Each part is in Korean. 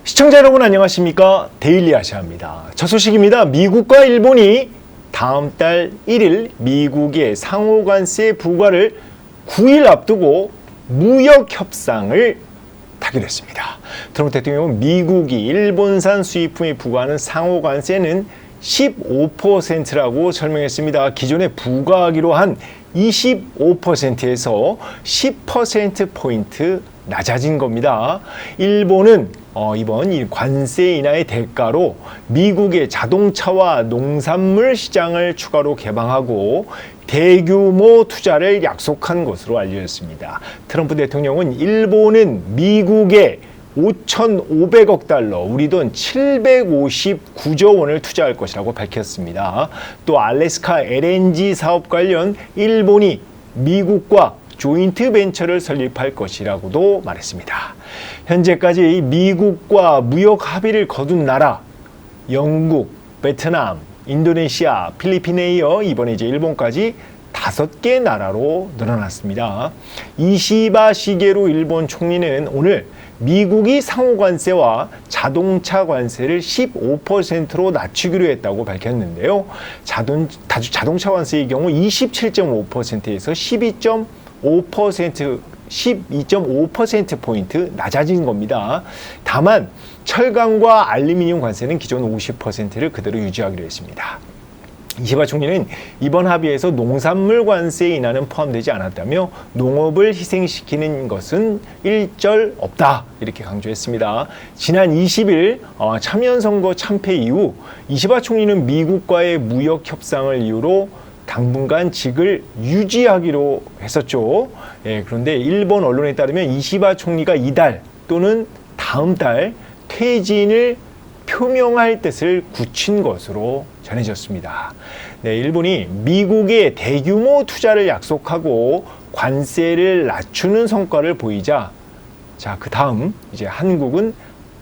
시청자 여러분 안녕하십니까? 데일리 아시아입니다. 첫 소식입니다. 미국과 일본이 다음 달 1일 미국의 상호관세 부과를 9일 앞두고 무역 협상을 타결했습니다. 트럼프 대통령은 미국이 일본산 수입품에 부과하는 상호관세는 15%라고 설명했습니다. 기존에 부과하기로 한 25%에서 10%포인트 낮아진 겁니다. 일본은 이번 이 관세 인하의 대가로 미국의 자동차와 농산물 시장을 추가로 개방하고 대규모 투자를 약속한 것으로 알려졌습니다. 트럼프 대통령은 일본은 미국에 5,500억 달러, 우리 돈 759조 원을 투자할 것이라고 밝혔습니다. 또 알래스카 LNG 사업 관련 일본이 미국과 조인트 벤처를 설립할 것이라고도 말했습니다. 현재까지 미국과 무역 합의를 거둔 나라, 영국, 베트남, 인도네시아, 필리핀에 이어 이번에 이제 일본까지 5개 나라로 늘어났습니다. 이시바 시게루 일본 총리는 오늘 미국이 상호관세와 자동차 관세를 15%로 낮추기로 했다고 밝혔는데요. 자동차 관세의 경우 27.5%에서 12.5%포인트 낮아진 겁니다. 다만 철강과 알루미늄 관세는 기존 50%를 그대로 유지하기로 했습니다. 이시바 총리는 이번 합의에서 농산물 관세 인하는 포함되지 않았다며 농업을 희생시키는 것은 일절 없다 이렇게 강조했습니다. 지난 20일 참여연선거 참패 이후 이시바 총리는 미국과의 무역 협상을 이유로 당분간 직을 유지하기로 했었죠. 그런데 일본 언론에 따르면 이시바 총리가 이달 또는 다음 달 퇴진을 표명할 뜻을 굳힌 것으로 전해졌습니다. 일본이 미국에 대규모 투자를 약속하고 관세를 낮추는 성과를 보이자 그 다음 이제 한국은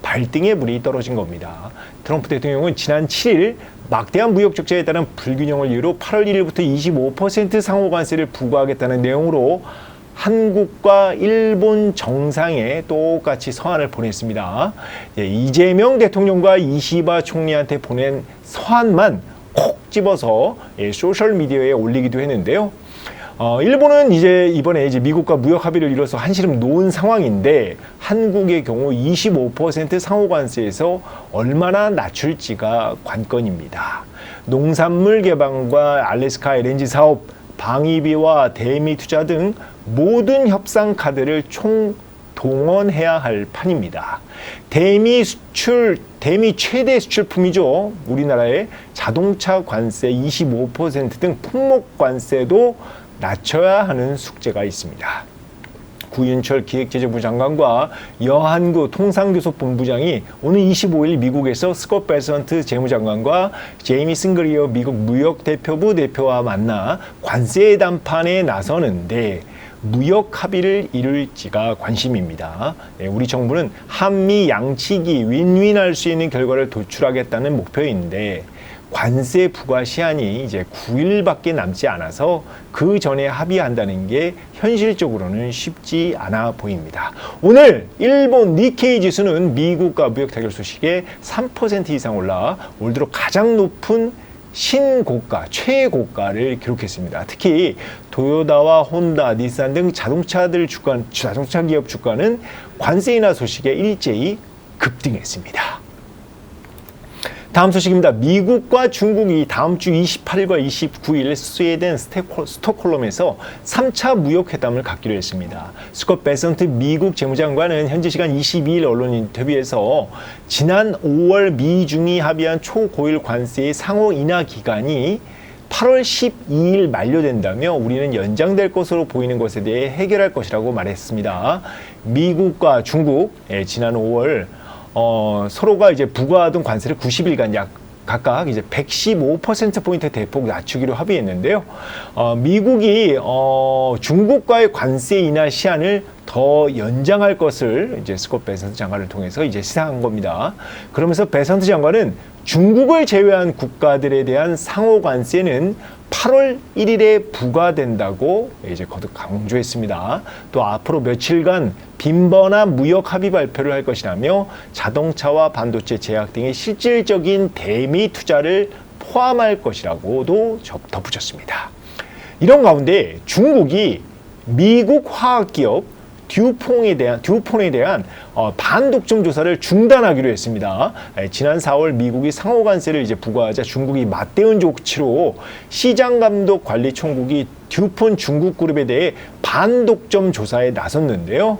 발등에 불이 떨어진 겁니다. 트럼프 대통령은 지난 7일 막대한 무역 적자에 따른 불균형을 이유로 8월 1일부터 25% 상호관세를 부과하겠다는 내용으로 한국과 일본 정상에 똑같이 서한을 보냈습니다. 이재명 대통령과 이시바 총리한테 보낸 서한만 콕 집어서 소셜미디어에 올리기도 했는데요. 일본은 이번에 미국과 무역 합의를 이뤄서 한시름 놓은 상황인데 한국의 경우 25% 상호관세에서 얼마나 낮출지가 관건입니다. 농산물 개방과 알래스카 LNG 사업, 방위비와 대미 투자 등 모든 협상 카드를 총동원해야 할 판입니다. 대미 최대 수출품이죠. 우리나라의 자동차 관세 25% 등 품목 관세도 낮춰야 하는 숙제가 있습니다. 구윤철 기획재정부 장관과 여한구 통상교섭본부장이 오늘 25일 미국에서 스콧 베선트 재무장관과 제이미 싱그리어 미국 무역대표부 대표와 만나 관세 담판에 나서는데 무역 합의를 이룰지가 관심입니다. 우리 정부는 한미 양측이 윈윈할 수 있는 결과를 도출하겠다는 목표인데 관세 부과 시한이 이제 9일밖에 남지 않아서 그 전에 합의한다는 게 현실적으로는 쉽지 않아 보입니다. 오늘 일본 니케이 지수는 미국과 무역 타결 소식에 3% 이상 올라 올 들어 가장 높은 신고가, 최고가를 기록했습니다. 특히 도요타와 혼다, 닛산 등 자동차 기업 주가는 관세 인하 소식에 일제히 급등했습니다. 다음 소식입니다. 미국과 중국이 다음 주 28일과 29일 스웨덴 스톡홀름에서 3차 무역회담을 갖기로 했습니다. 스콧 베선트 미국 재무장관은 현지 시간 22일 언론 인터뷰에서 지난 5월 미중이 합의한 초고일 관세의 상호 인하 기간이 8월 12일 만료된다며 우리는 연장될 것으로 보이는 것에 대해 해결할 것이라고 말했습니다. 미국과 중국, 지난 5월 서로가 이제 부과하던 관세를 90일간 각각 이제 115%포인트 대폭 낮추기로 합의했는데요. 미국이 중국과의 관세 인하 시한을 더 연장할 것을 이제 스콧 베선트 장관을 통해서 이제 시사한 겁니다. 그러면서 베선트 장관은 중국을 제외한 국가들에 대한 상호 관세는 8월 1일에 부과된다고 이제 거듭 강조했습니다. 또 앞으로 며칠간 빈번한 무역 합의 발표를 할 것이라며 자동차와 반도체 제약 등의 실질적인 대미 투자를 포함할 것이라고도 덧붙였습니다. 이런 가운데 중국이 미국 화학기업 듀폰에 대한 반독점 조사를 중단하기로 했습니다. 지난 4월 미국이 상호관세를 이제 부과하자 중국이 맞대응 조치로 시장감독관리총국이 듀폰 중국그룹에 대해 반독점 조사에 나섰는데요.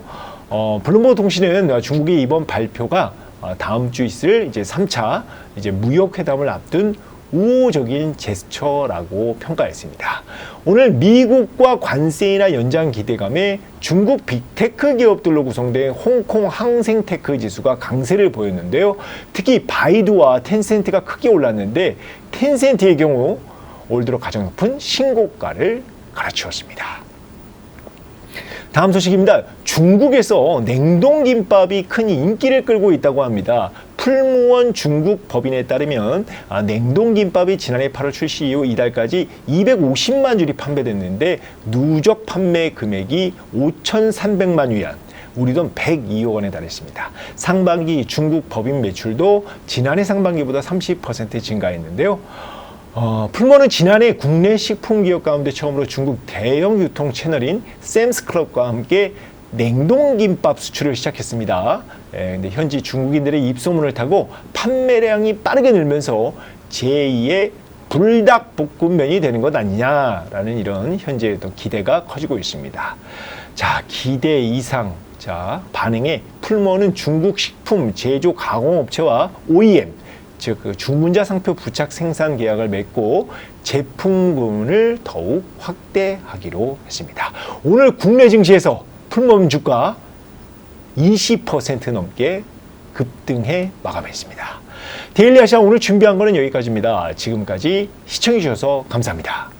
블룸버그 통신은 중국의 이번 발표가 다음 주 있을 이제 3차 이제 무역회담을 앞둔 우호적인 제스처라고 평가했습니다. 오늘 미국과 관세 인하 연장 기대감에 중국 빅테크 기업들로 구성된 홍콩 항생테크 지수가 강세를 보였는데요. 특히 바이두와 텐센트가 크게 올랐는데 텐센트의 경우 올 들어 가장 높은 신고가를 갈아치웠습니다. 다음 소식입니다. 중국에서 냉동김밥이 큰 인기를 끌고 있다고 합니다. 풀무원 중국 법인에 따르면 냉동김밥이 지난해 8월 출시 이후 이달까지 250만 줄이 판매됐는데 누적 판매 금액이 5,300만 위안, 우리 돈 102억 원에 달했습니다. 상반기 중국 법인 매출도 지난해 상반기보다 30% 증가했는데요. 풀무원은 지난해 국내 식품기업 가운데 처음으로 중국 대형 유통 채널인 샘스클럽과 함께 냉동김밥 수출을 시작했습니다. 근데 현지 중국인들의 입소문을 타고 판매량이 빠르게 늘면서 제2의 불닭볶음면이 되는 것 아니냐라는 이런 현재의 기대가 커지고 있습니다. 자, 기대 이상 반응에 풀무원은 중국 식품 제조 가공업체와 OEM, 즉 주문자 상표 부착 생산 계약을 맺고 제품군을 더욱 확대하기로 했습니다. 오늘 국내 증시에서 풀무원 주가 20% 넘게 급등해 마감했습니다. 데일리 아시아 오늘 준비한 거는 여기까지입니다. 지금까지 시청해 주셔서 감사합니다.